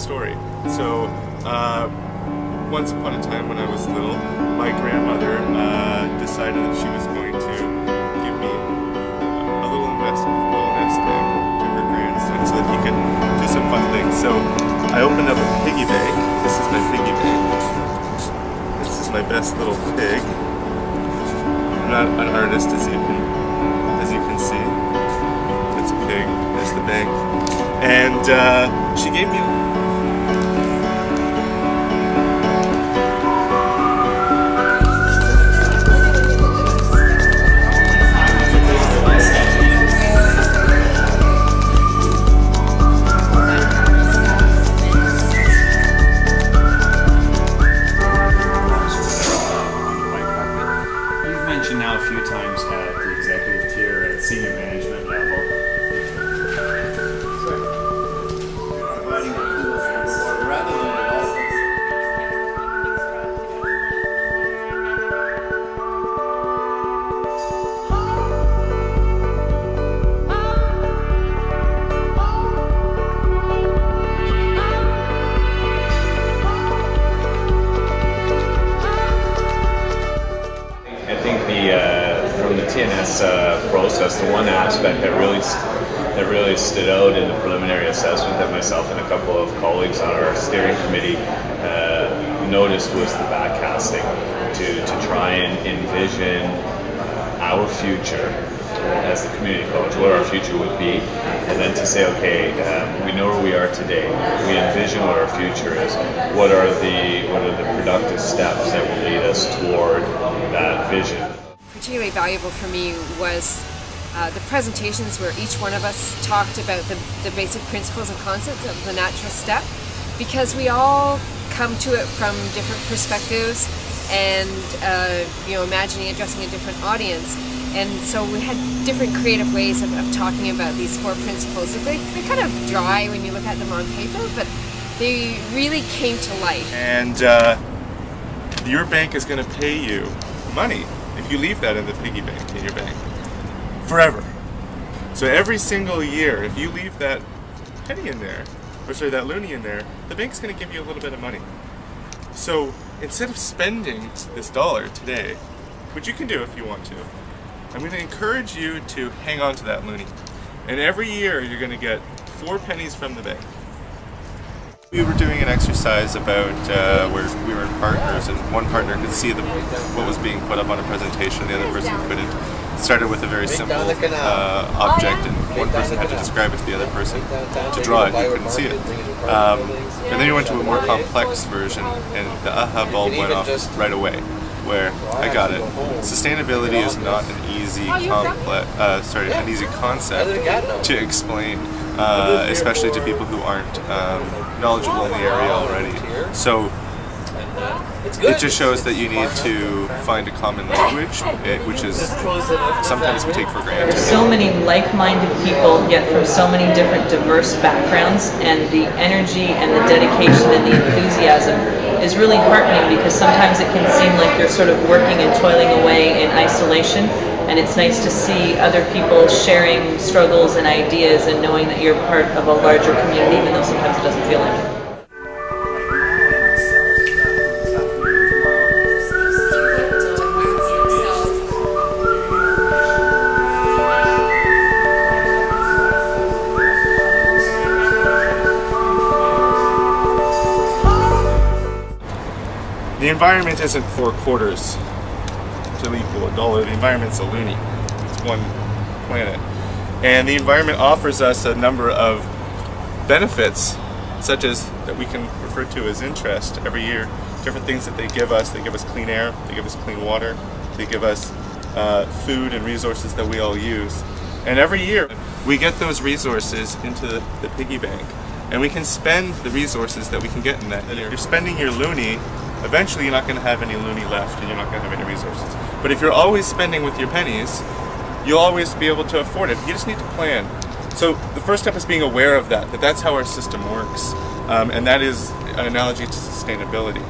story. So, once upon a time when I was little, my grandmother decided that she was going to give me a little nest egg to her grandson so that he could do some fun things. So I opened up a piggy bank. This is my piggy bank. This is my best little pig. I'm not an artist, as you can see. It's a pig. There's the bank. And she gave me now a few times at the executive tier at senior management level. From the TNS process, the one aspect that really stood out in the preliminary assessment that myself and a couple of colleagues on our steering committee noticed was the backcasting to try and envision our future as the community college, what our future would be, and then to say, okay, we know where we are today, we envision what our future is, what are the productive steps that will lead us toward that vision. Particularly valuable for me was the presentations where each one of us talked about the basic principles and concepts of the natural step, because we all come to it from different perspectives and imagining addressing a different audience, and so we had different creative ways of talking about these 4 principles. They're kind of dry when you look at them on paper, but they really came to life. And your bank is going to pay you money if you leave that in the piggy bank, in your bank, forever. So every single year, if you leave that penny in there, or sorry, that loonie in there, the bank's going to give you a little bit of money. So instead of spending this dollar today, which you can do if you want to, I'm going to encourage you to hang on to that loonie. And every year you're going to get 4 pennies from the bank. We were doing an exercise about where we were in partners, and one partner could see what was being put up on a presentation, the other person couldn't. It started with a very simple object, and one person had to describe it to the other person to draw it, you couldn't see it. And then we went to a more complex version, and the aha bulb went off right away, where I got it. Sustainability is not an easy concept to explain, especially to people who aren't knowledgeable in the area already. So it just shows that you need to find a common language, which is sometimes we take for granted. So many like-minded people, yet from so many different diverse backgrounds, and the energy and the dedication and the enthusiasm is really heartening, because sometimes it can seem like you're sort of working and toiling away in isolation, and it's nice to see other people sharing struggles and ideas and knowing that you're part of a larger community, even though sometimes it doesn't feel like it. The environment isn't 4 quarters to equal a dollar. The environment's a loonie. It's one planet. And the environment offers us a number of benefits, such as that we can refer to as interest every year. Different things that they give us. They give us clean air, they give us clean water, they give us food and resources that we all use. And every year we get those resources into the piggy bank, and we can spend the resources that we can get in that year. If you're spending your loonie, eventually you're not going to have any loonie left, and you're not going to have any resources. But if you're always spending with your pennies, you'll always be able to afford it. You just need to plan. So the first step is being aware of that that's how our system works. And that is an analogy to sustainability.